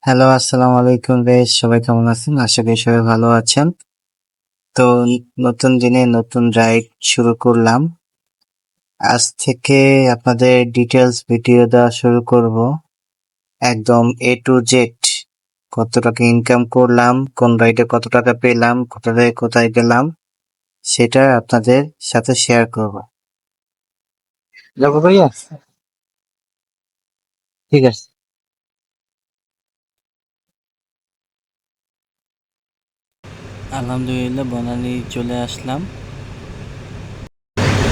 Hello, আসসালামু আলাইকুম guys. সবাই কেমন আছেন? আশা করি সবাই ভালো আছেন। তো নতুন দিনে নতুন রাইড শুরু করলাম। আজ থেকে আপনাদের ডিটেলস ভিডিও দেওয়া শুরু করব। একদম এ টু জেড। কত টাকা ইনকাম করলাম, কোন রাইডে কত টাকা পেলাম, কোথা থেকে কোথায় গেলাম, সেটা আপনাদের সাথে শেয়ার করব। যাবো ভাইয়া? ঠিক আছে। আলহামদুলিল্লাহ বনানী চলে আসলাম।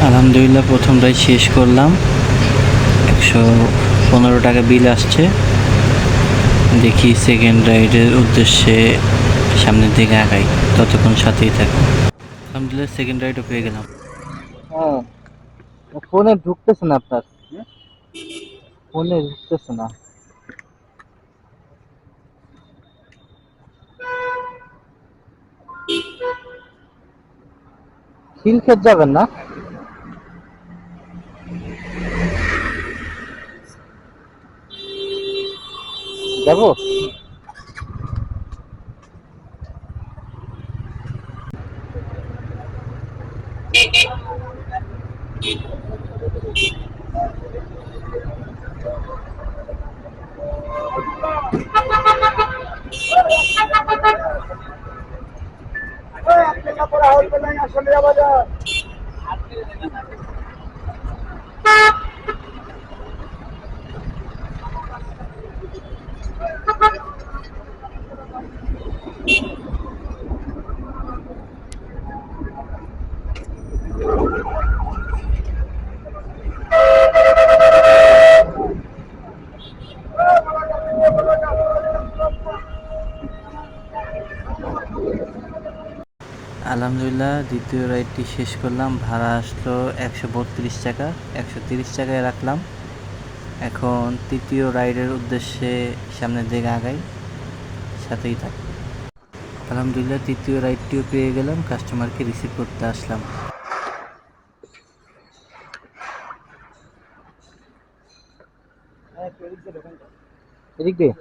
আলহামদুলিল্লাহ প্রথম রাইড শেষ করলাম। 115 টাকা বিল আসছে। দেখি সেকেন্ড রাইডের উদ্দেশ্যে সামনের দিকে আগাই, ততক্ষণ সাথেই থাকো। আলহামদুলিল্লাহ সেকেন্ড রাইডও পেয়ে গেলাম। হ্যাঁ, ফোনে ঢুকতেছে না আপনার, ফোনে ঢুকতেছে না। খিলক্ষেত যাবেন না? যাবো? আলহামদুলিল্লাহ দ্বিতীয় রাইডটি শেষ করলাম। ভাড়া আসলো 132 টাকা, 130 টাকায় রাখলাম। এখন তৃতীয় রাইডের উদ্দেশ্যে সামনের দিকে আগাই, সাথেই থাক। আলহামদুলিল্লাহ তৃতীয় রাইডটিও পেয়ে গেলাম, কাস্টমারকে রিসিভ করতে আসলাম। এদিক দিয়ে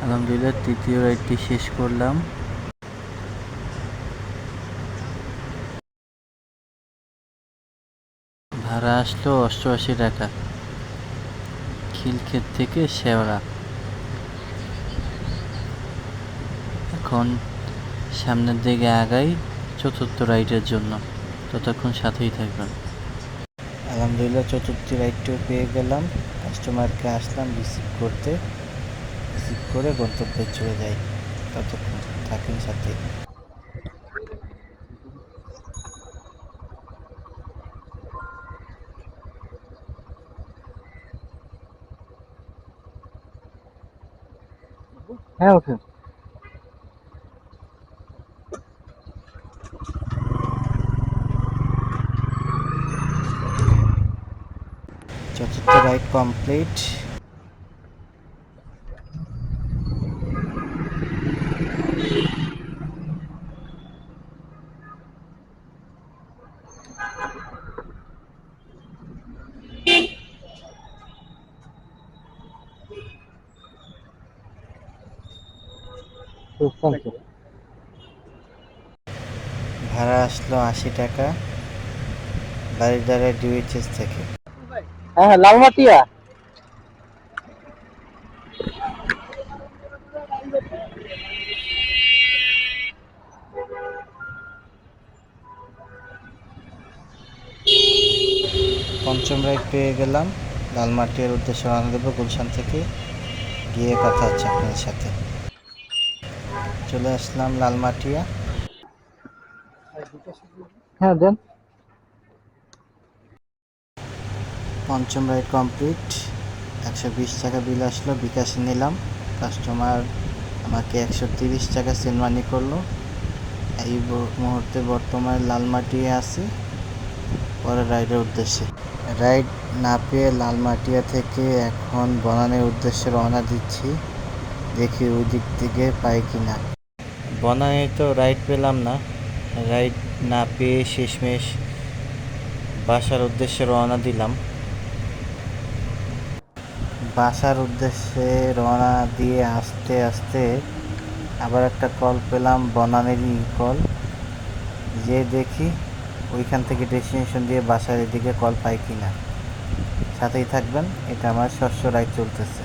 আলহামদুলিল্লাহ তৃতীয় রাইডটি শেষ করলাম। ভাড়া আসলো 88 টাকা, খিলক্ষেত থেকে শেওড়া। এখন সামনের দিকে আগাই চতুর্থ রাইডের জন্য, ততক্ষণ সাথেই থাকবেন। আলহামদুলিল্লাহ চতুর্থ রাইডটিও পেয়ে গেলাম, কাস্টমারকে আসলাম রিসিভ করতে। রিসিভ করে গন্তব্যে চলে যাই, ততক্ষণ থাকেন সাথে। হ্যাঁ ওঠেন। চতুর্থ রাইড কমপ্লিট। ভাড়া আসলো 80 টাকা, বারিধারা ডিউএইচএস থেকে। হ্যাঁ লালমাটিয়া। পঞ্চম রাইড পেয়ে গেলাম, লালমাটিয়ার উদ্দেশ্যে রওনা দেবো গুলশান থেকে। গিয়ে কথা হচ্ছে আপনাদের সাথে। চলে আসলাম লালমাটিয়া। হ্যাঁ দেন। পঞ্চম রাইড কমপ্লিট, 120 টাকা বিল আসলো, বিকাশে নিলাম। কাস্টমার আমাকে 130 টাকা সেন্ড মানি করলো। এই মুহূর্তে বর্তমানে লালমাটিয়া আছি, পরে রাইডের উদ্দেশ্যে। রাইড না পেয়ে লালমাটিয়া থেকে এখন বনানীর উদ্দেশ্যে রওনা দিচ্ছি, দেখি ওই দিক থেকে পাই কিনা। বনানী তো রাইড পেলাম না, রাইড না পেয়ে শেষমেশ বাসার উদ্দেশ্যে রওনা দিলাম। বাসার উদ্দেশ্যে রওনা দিয়ে আস্তে আস্তে আবার একটা কল পেলাম, বনানীরই কল। যে দেখি ওইখান থেকে ডেস্টিনেশন দিয়ে বাসার এদিকে কল পাই কিনা। সাথেই থাকবেন, এটা আমার ষষ্ঠ রাইড চলতেছে।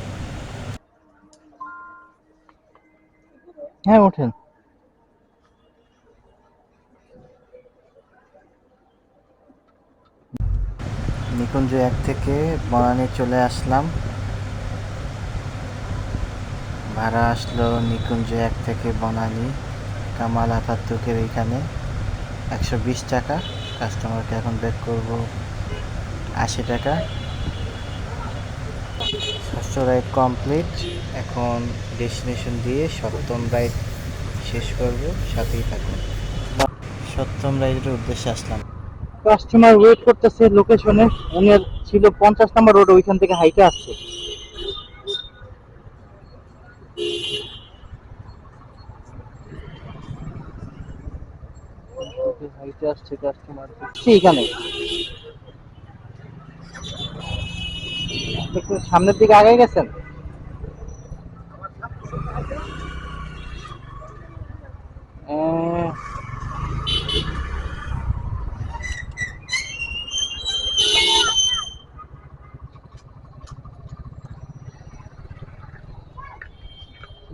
হ্যাঁ ওঠেন। নিকুঞ্জ 1 থেকে বনানী চলে আসলাম। ভাড়া আসলো নিকুঞ্জ 1 থেকে বনানী কামাল আতাতুর্কের এইখানে 120 টাকা। কাস্টমারকে এখন ব্যাক করব 80 টাকা। ষষ্ঠ রাইড কমপ্লিট, এখন ডেস্টিনেশন দিয়ে সপ্তম রাইড শেষ করব, সাথেই থাকুন। সপ্তম রাইডের উদ্দেশ্যে আসলাম। কাস্টমার ওয়েট করতেছে লোকেশনে, উনি ছিল 50 নম্বর রোড, ওইখান থেকে হাইটে আসছে। হাইটে আসছে কাস্টমার, এখানে একটু সামনের দিকে আগে গেছেন।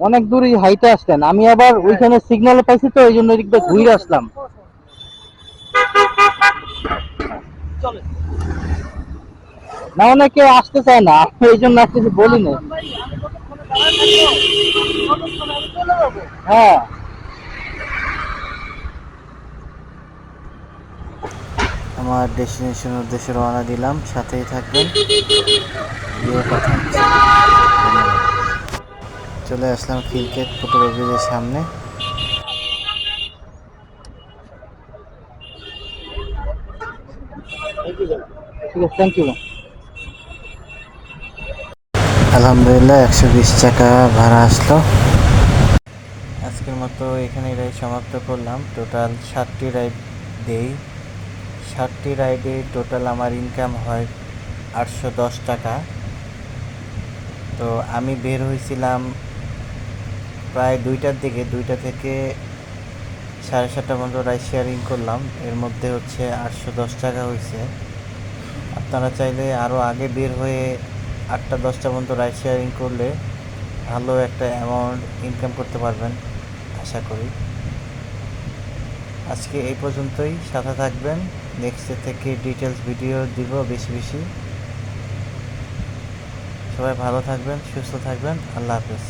অনেক দূরই হাইটে আসতেন, আমি আবার ওইখানে সিগন্যাল পাইছি তো এই জন্য এদিক দিয়ে ঘুরে আসলাম। না অনেকে আসতে চায় না, এই জন্য আর কিছু বলি না। হ্যাঁ আমার ডেস্টিনেশনের উদ্দেশ্যে রওনা দিলাম, সাথেই থাকবেন, গিয়ে কথা হচ্ছে। চলে আসলাম খিলক্ষেত ফুটবল ব্রিজের সামনে। ঠিক আছে, থ্যাংক ইউ। আলহামদুলিল্লাহ 120 টাকা ভাড়া আসলো। আজকের মতো এখানে রাইড সমাপ্ত করলাম। টোটাল 7টি রাইড দেই, 7টি রাইডে টোটাল আমার ইনকাম হয় 810 টাকা। তো আমি বের হয়েছিলাম প্রায় 2টার দিকে, 2টা থেকে 7:30 পর্যন্ত রাইড শেয়ারিং করলাম, এর মধ্যে হচ্ছে 810 টাকা হয়েছে। আপনারা চাইলে আরও আগে বের হয়ে 8টা-10টা পর্যন্ত রাইড শেয়ারিং করলে ভালো একটা অ্যামাউন্ট ইনকাম করতে পারবেন আশা করি। আজকে এই পর্যন্তই, সাথে থাকবেন, নেক্সট থেকে ডিটেলস ভিডিও দিব বেশি বেশি। সবাই ভালো থাকবেন, সুস্থ থাকবেন, আল্লাহ হাফেজ।